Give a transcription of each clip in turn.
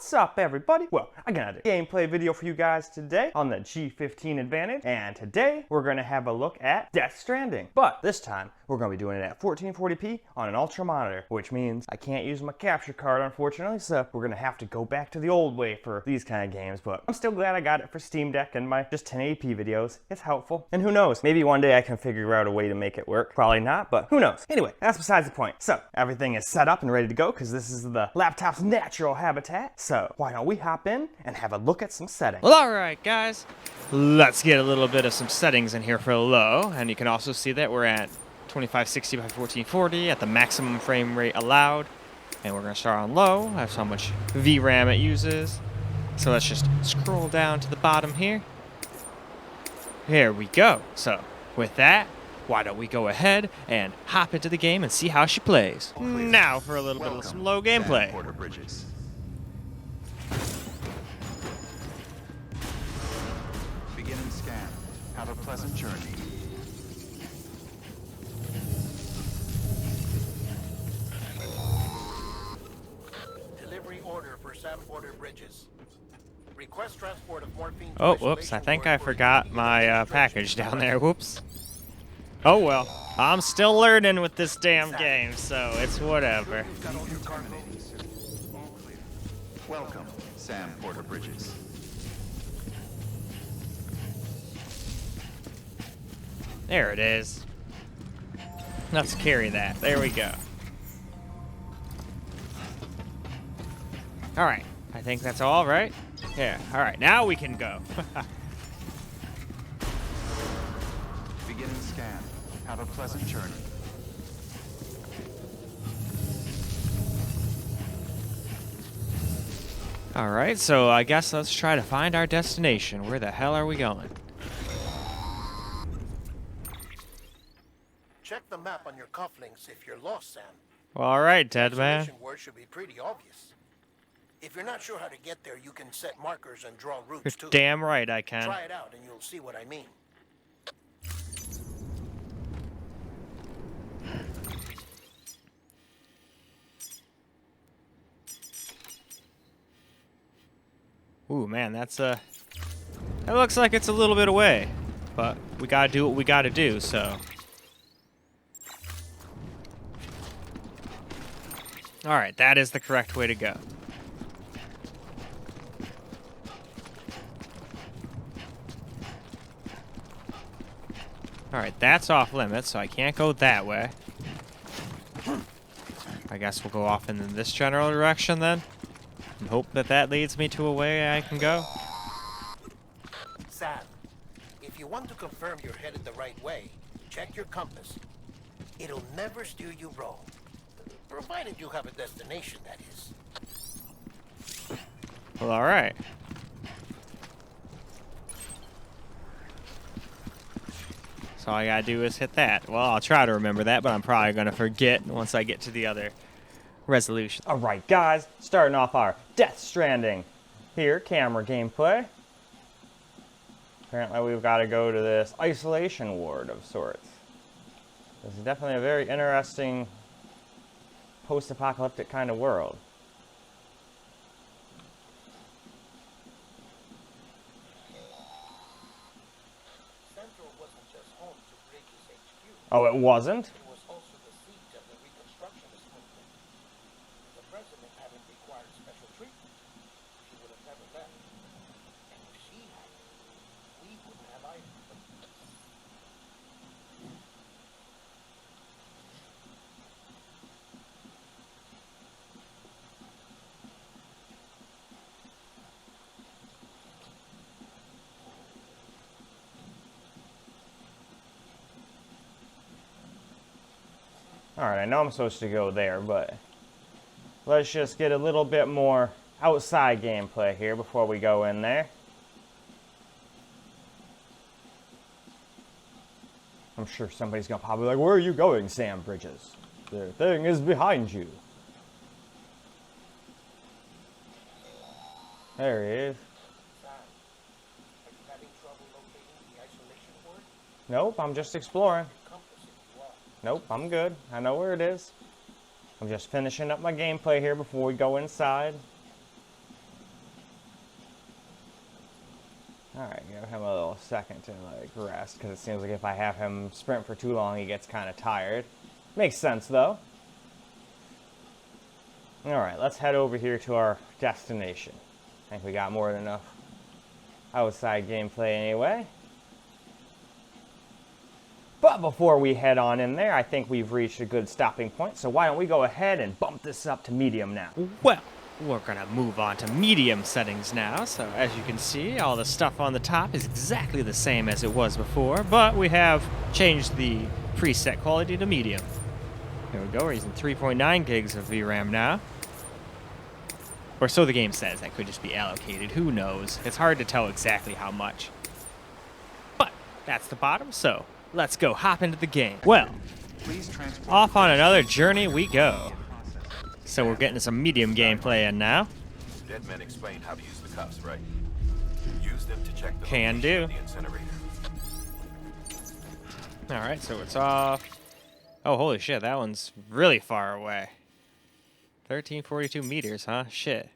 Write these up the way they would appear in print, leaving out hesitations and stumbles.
What's up, everybody? Well, I got a gameplay video for you guys today on the G15 Advantage, and today we're going to have a look at Death Stranding. But this time, we're going to be doing it at 1440p on an ultra monitor, which means I can't use my capture card, unfortunately, so we're going to have to go back to the old way for these kind of games. But I'm still glad I got it for Steam Deck and my just 1080p videos. It's helpful. And who knows, maybe one day I can figure out a way to make it work. Probably not, but who knows. Anyway, that's besides the point. So, everything is set up and ready to go because this is the laptop's natural habitat. So why don't we hop in and have a look at some settings? Well, alright guys, let's get a little bit of some settings in here for low, and you can also see that we're at 2560 by 1440 at the maximum frame rate allowed, and we're going to start on low. That's how much VRAM it uses. So let's just scroll down to the bottom here. Here we go. So with that, why don't we go ahead and hop into the game and see how she plays. Now for a little bit of some low gameplay. Begin and scan. Have a pleasant journey. Delivery order for Sam Porter Bridges. Request transport of morphine. Oh, whoops, I think I forgot my package down there. Whoops. Oh well, I'm still learning with this damn game, so it's whatever. Welcome, Sam Porter Bridges. There it is. Let's carry that. There we go. Alright, I think that's all, right? Yeah, alright, now we can go. Begin and scan. Have a pleasant journey. Alright, so I guess let's try to find our destination. Where the hell are we going? Check the map on your cufflinks if you're lost, Sam. Well, alright, dead man. Destination word should be pretty obvious. If you're not sure how to get there, you can set markers and draw routes You're too. damn right I can. Try it out and you'll see what I mean. Ooh, man, that's that looks like it's a little bit away, but we gotta do what we gotta do, so. Alright, that is the correct way to go. Alright, that's off limits, so I can't go that way. I guess we'll go off in this general direction then. And hope that that leads me to a way I can go. Sam, if you want to confirm you're headed the right way, check your compass. It'll never steer you wrong. Provided you have a destination, that is. Well, alright. So all I gotta do is hit that. Well, I'll try to remember that, but I'm probably gonna forget once I get to the other resolution. Alright guys, starting off our Death Stranding here, camera gameplay. Apparently we've got to go to this isolation ward of sorts. This is definitely a very interesting post-apocalyptic kind of world. Central wasn't just home to Bridges HQ. Oh, it wasn't? It was also the seat of the Reconstructionist movement. The president hadn't required special treatment. She would have never left. And if she had, we wouldn't have either. Alright, I know I'm supposed to go there, but let's just get a little bit more outside gameplay here before we go in there. I'm sure somebody's gonna probably be like, where are you going, Sam Bridges? The thing is behind you. There he is. Sam, are you having trouble locating the isolation ward? Nope, I'm just exploring. Compass if you are. Nope, I'm good. I know where it is. I'm just finishing up my gameplay here before we go inside. Alright, give him a little second to like rest, because it seems like if I have him sprint for too long, he gets kind of tired. Makes sense, though. Alright, let's head over here to our destination. I think we got more than enough outside gameplay anyway. But before we head on in there, I think we've reached a good stopping point, so why don't we go ahead and bump this up to medium now. Well, we're gonna move on to medium settings now. So as you can see, all the stuff on the top is exactly the same as it was before, but we have changed the preset quality to medium. Here we go, we're using 3.9 gigs of VRAM now. Or so the game says. That could just be allocated, who knows? It's hard to tell exactly how much. But that's the bottom, so let's go hop into the game. Well, off on another journey we go. So we're getting some medium gameplay in now. Dead men explained how to use the cuffs, right? Use them to check the Can location do. of the incinerator. Alright, so it's off. Oh, holy shit, that one's really far away. 1342 meters, huh? Shit.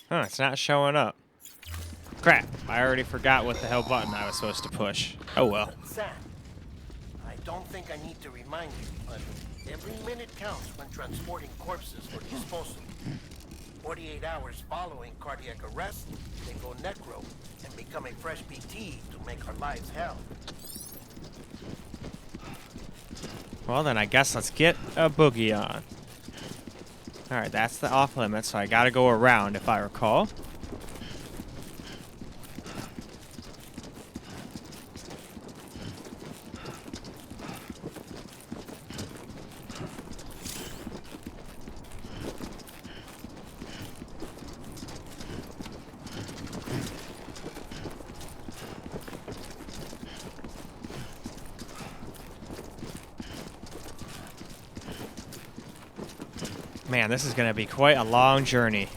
Huh, it's not showing up. Crap, I already forgot what the hell button I was supposed to push. Oh well. Sam, I don't think I need to remind you, but every minute counts when transporting corpses for disposal. 48 hours following cardiac arrest, they go necro and become a fresh BT to make our lives hell. Well, then I guess let's get a boogie on. Alright, that's the off limit, so I gotta go around if I recall. Man, this is going to be quite a long journey.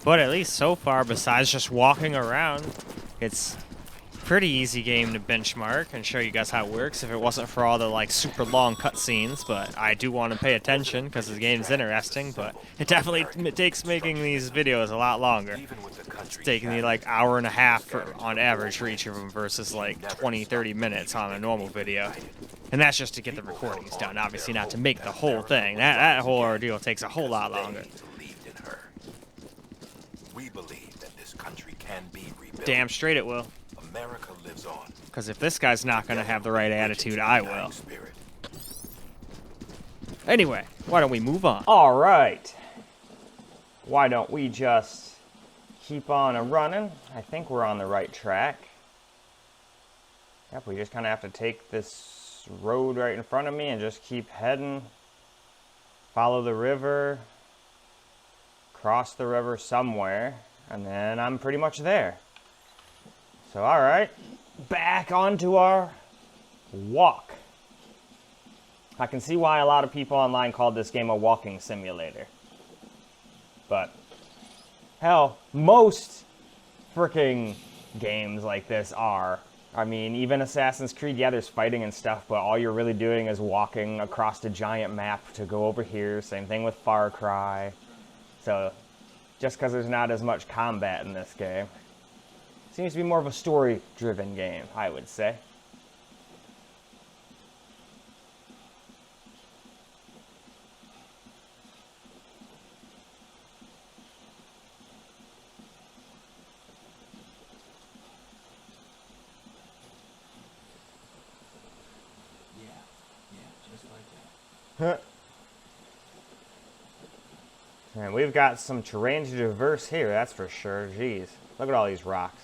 But at least so far, besides just walking around, it's a pretty easy game to benchmark and show you guys how it works if it wasn't for all the like super long cutscenes. But I do want to pay attention because the game's interesting, but it definitely takes making these videos a lot longer. Even with the country It's taking me like hour and a half on average for each of them versus like 20-30 minutes on a normal video. And that's just to get the recordings done, obviously not to make the whole thing. That whole ordeal takes a whole lot longer. believed in her. We believe that this country can be rebuilt. Damn straight it will. America lives on. Because if this guy's not going to have the right attitude, I will. Spirit. Anyway, why don't we move on? Alright. Why don't we just keep on running? I think we're on the right track. Yep, we just kind of have to take this road right in front of me and just keep heading. Follow the river. Cross the river somewhere. And then I'm pretty much there. So, alright. Back onto our walk. I can see why a lot of people online called this game a walking simulator. But, hell, most freaking games like this are. I mean, even Assassin's Creed, yeah, there's fighting and stuff, but all you're really doing is walking across a giant map to go over here. Same thing with Far Cry. So, just because there's not as much combat in this game. Seems to be more of a story-driven game, I would say. And we've got some terrain to traverse here, that's for sure. Jeez, look at all these rocks.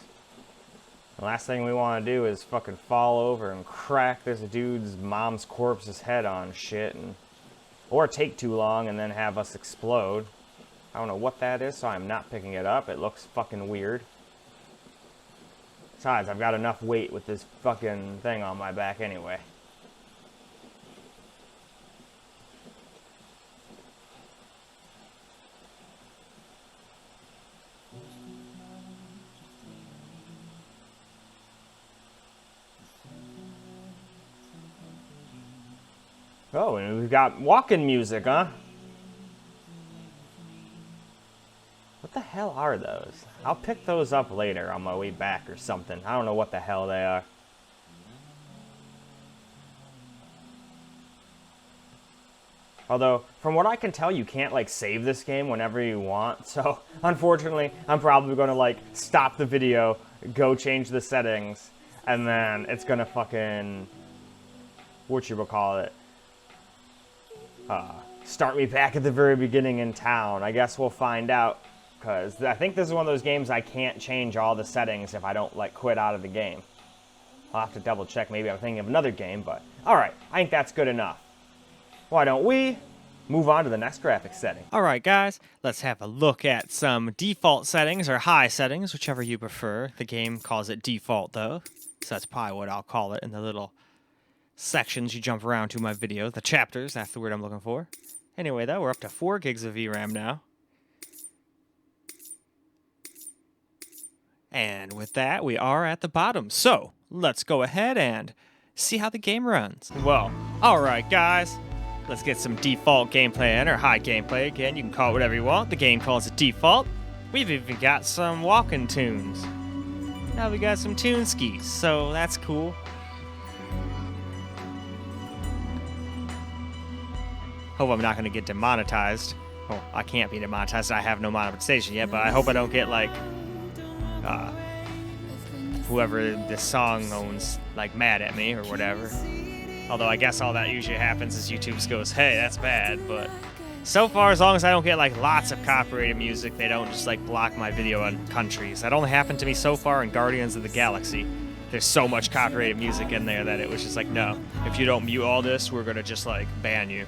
The last thing we want to do is fucking fall over and crack this dude's mom's corpse's head on shit, or take too long and then have us explode. I don't know what that is, so I'm not picking it up. It looks fucking weird. Besides, I've got enough weight with this fucking thing on my back anyway. Oh, and we've got walking music, huh? What the hell are those? I'll pick those up later on my way back or something. I don't know what the hell they are. Although, from what I can tell, you can't, like, save this game whenever you want. So, unfortunately, I'm probably going to, like, stop the video, go change the settings, and then it's going to fucking... whatchamacallit? Start me back at the very beginning in town. I guess we'll find out. Because I think this is one of those games I can't change all the settings if I don't, like, quit out of the game. I'll have to double check. Maybe I'm thinking of another game, but... Alright, I think that's good enough. Why don't we move on to the next graphics setting? All right, guys, let's have a look at some default settings or high settings, whichever you prefer. The game calls it default, though, so that's probably what I'll call it in the little sections you jump around to my video. The chapters, that's the word I'm looking for. Anyway, though, we're up to 4 gigs of VRAM now. And with that, we are at the bottom. So, let's go ahead and see how the game runs. Well, all right, guys. Let's get some default gameplay in, or high gameplay. Again, you can call it whatever you want. The game calls it default. We've even got some walking tunes. Now we got some tune skis, so that's cool. Hope I'm not going to get demonetized. Oh, I can't be demonetized. I have no monetization yet, but I hope I don't get, like, whoever this song owns, like, mad at me or whatever. Although I guess all that usually happens is YouTube goes, hey, that's bad, but so far, as long as I don't get, like, lots of copyrighted music, they don't just, like, block my video on countries. That only happened to me so far in Guardians of the Galaxy. There's so much copyrighted music in there that it was just like, no, if you don't mute all this, we're gonna just, like, ban you.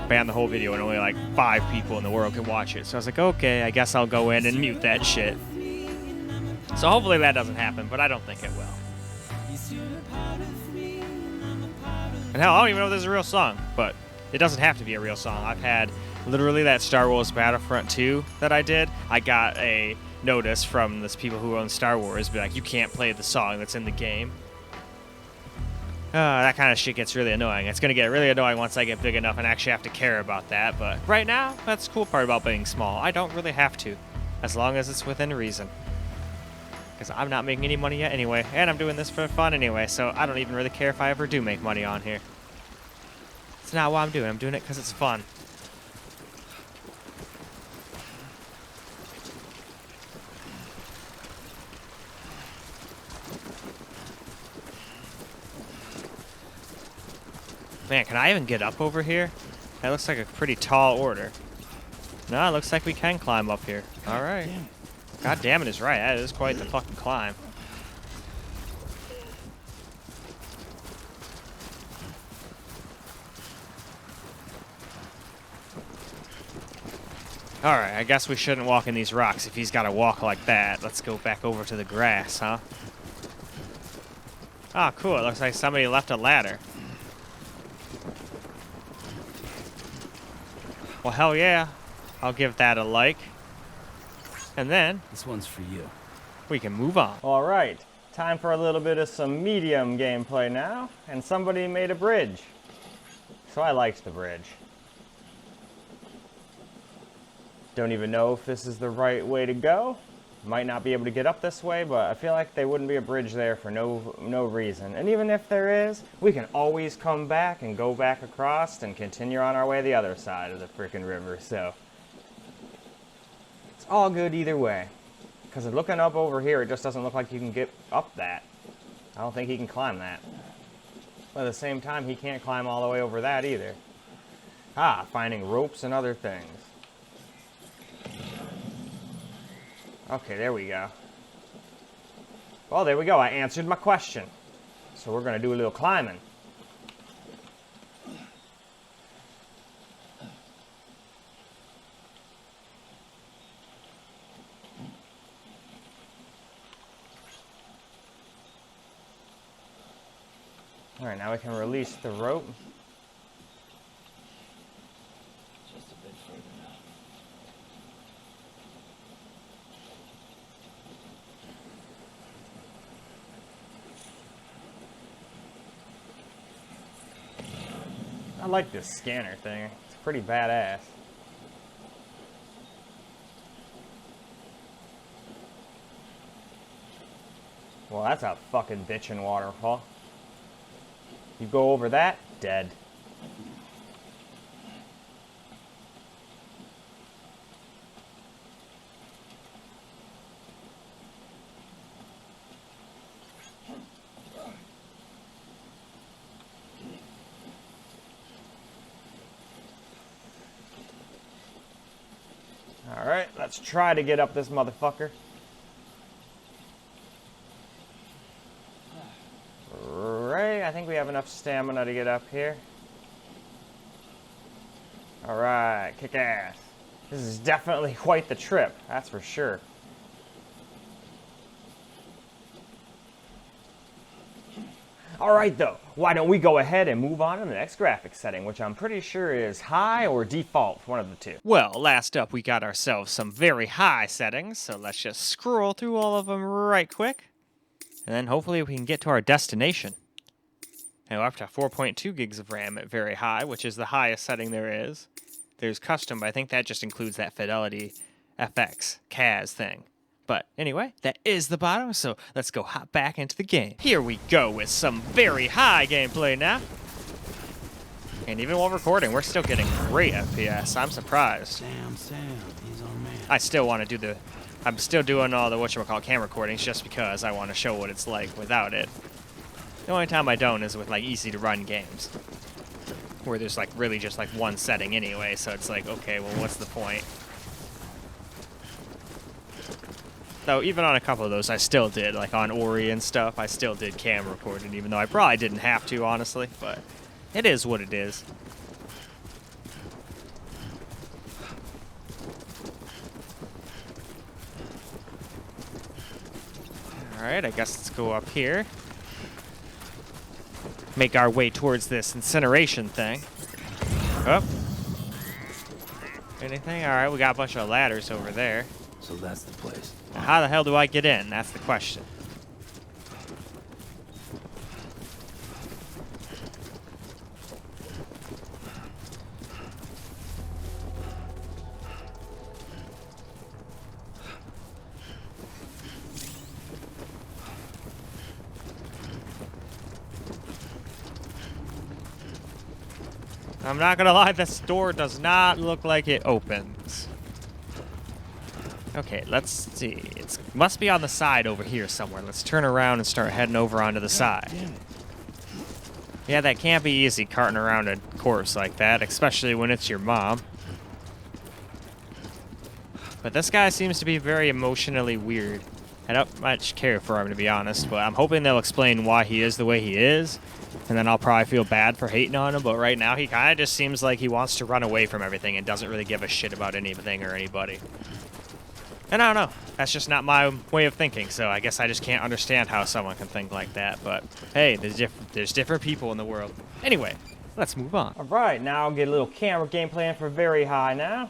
Ban the whole video, and only, like, 5 people in the world can watch it. So I was like, okay, I guess I'll go in and mute that shit. So hopefully that doesn't happen, but I don't think it will. And hell, I don't even know if this is a real song, but it doesn't have to be a real song. I've had literally that Star Wars Battlefront 2 that I did. I got a notice from this people who own Star Wars, be like, you can't play the song that's in the game. That kind of shit gets really annoying. It's going to get really annoying once I get big enough and actually have to care about that. But right now, that's the cool part about being small. I don't really have to, as long as it's within reason. Because I'm not making any money yet anyway, and I'm doing this for fun anyway, so I don't even really care if I ever do make money on here. It's not what I'm doing. I'm doing it because it's fun. Man, can I even get up over here? That looks like a pretty tall order. No, it looks like we can climb up here. All right. God damn it is right. That is quite the fucking climb. Alright, I guess we shouldn't walk in these rocks if he's got to walk like that. Let's go back over to the grass, huh? Ah, cool. It looks like somebody left a ladder. Well, hell yeah. I'll give that a like. And then This one's for you. we can move on. All right, time for a little bit of some medium gameplay now, and somebody made a bridge. So I liked the bridge. Don't even know if this is the right way to go. Might not be able to get up this way, but I feel like there wouldn't be a bridge there for no reason. And even if there is, we can always come back and go back across and continue on our way the other side of the freaking river, so it's all good either way. Because looking up over here, it just doesn't look like you can get up that. I don't think he can climb that. But at the same time, he can't climb all the way over that either. Ah, finding ropes and other things. Okay, there we go. Well, there we go. I answered my question. So we're going to do a little climbing. All right, now we can release the rope. Just a bit further now. I like this scanner thing. It's pretty badass. Well, that's a fucking bitchin' waterfall. You go over that, dead. Alright, let's try to get up this motherfucker. Right, I think we have enough stamina to get up here. Alright, kick ass. This is definitely quite the trip, that's for sure. Alright though, why don't we go ahead and move on to the next graphics setting, which I'm pretty sure is high or default, one of the two. Well, last up we got ourselves some very high settings, so let's just scroll through all of them right quick. And then hopefully we can get to our destination. Now up to 4.2 gigs of RAM at very high, which is the highest setting there is. There's custom, but I think that just includes that Fidelity FX CAS thing. But anyway, that is the bottom, so let's go hop back into the game. Here we go with some very high gameplay now. And even while recording, we're still getting great FPS. I'm surprised. Sam, he's our man. I still want to do I'm still doing all the whatchamacallit camera recordings just because I want to show what it's like without it. The only time I don't is with like easy to run games, where there's like really just like one setting anyway, so it's like, okay, well what's the point? Though even on a couple of those I still did, like on Ori and stuff, I still did camera recording, even though I probably didn't have to, honestly, but it is what it is. Alright, I guess let's go up here. Make our way towards this incineration thing. Oh. Anything? Alright, we got a bunch of ladders over there. So that's the place. Now, how the hell do I get in? That's the question. I'm not gonna lie, this door does not look like it opens. Okay, let's see. It must be on the side over here somewhere. Let's turn around and start heading over onto the side. Yeah, that can't be easy carting around a corpse like that, especially when it's your mom. But this guy seems to be very emotionally weird. I don't much care for him, to be honest, but I'm hoping they'll explain why he is the way he is, and then I'll probably feel bad for hating on him, but right now he kind of just seems like he wants to run away from everything and doesn't really give a shit about anything or anybody. And I don't know, that's just not my way of thinking, so I guess I just can't understand how someone can think like that, but hey, there's different people in the world. Anyway, let's move on. Alright, now I'll get a little camera gameplay in for very high now.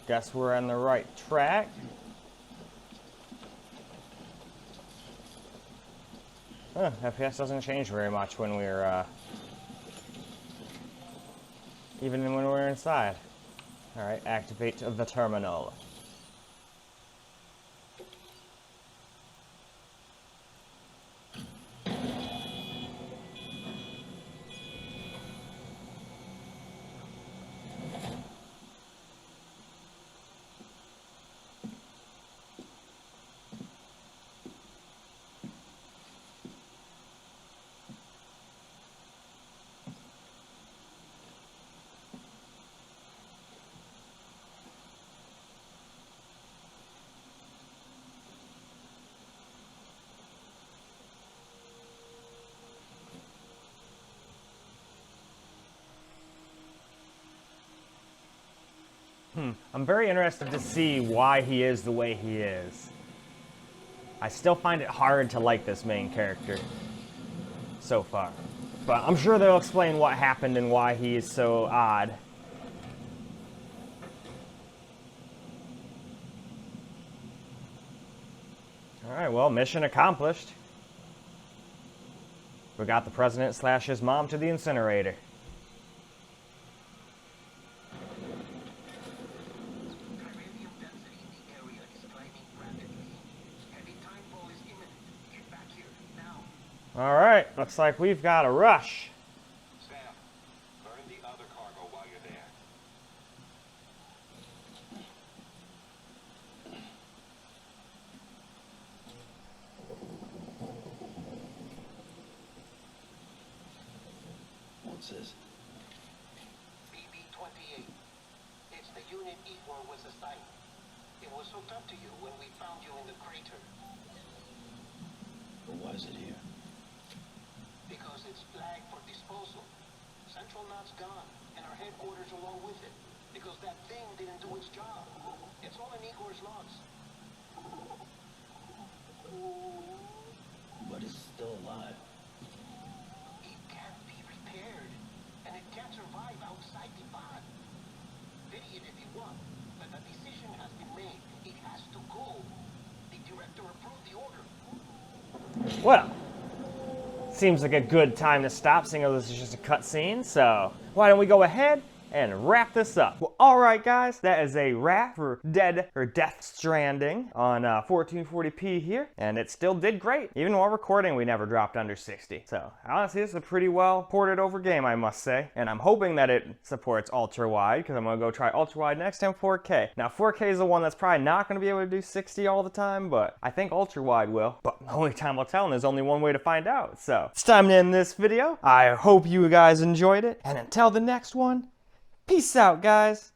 Guess we're on the right track. FPS doesn't change very much when we're, even when we're inside. Alright, activate the terminal. I'm very interested to see why he is the way he is. I still find it hard to like this main character so far. But I'm sure they'll explain what happened and why he is so odd. right, well, mission accomplished. We got the president slash his mom to the incinerator. Uranium density in the area is climbing rapidly. Heavy timefall is imminent. Get back here, now. All right, looks like we've got a rush. Sam, burn the other cargo while you're there. What's this? BB-28. It's the unit Igor was assigned. It was hooked up to you when we found you in the crater. But why is it here? Because it's flagged for disposal. Central Knot's gone, and our headquarters along with it. Because that thing didn't do its job. It's all in Igor's logs. But it's still alive. It can't be repaired, and it can't survive outside the pod. Pity it if you want, but the decision has been made. It has to go. The director approved the order. Well, seems like a good time to stop, seeing as this is just a cutscene, so why don't we go ahead and wrap this up. Well, all right, guys, that is a wrap for Death Stranding on 1440p here, and it still did great. Even while recording, we never dropped under 60. So honestly, this is a pretty well ported over game, I must say, and I'm hoping that it supports ultra wide, because I'm gonna go try ultra wide next time 4K. Now 4K is the one that's probably not gonna be able to do 60 all the time, but I think ultra wide will. But only time will tell, and there's only one way to find out. So it's time to end this video. I hope you guys enjoyed it, and until the next one, peace out, guys.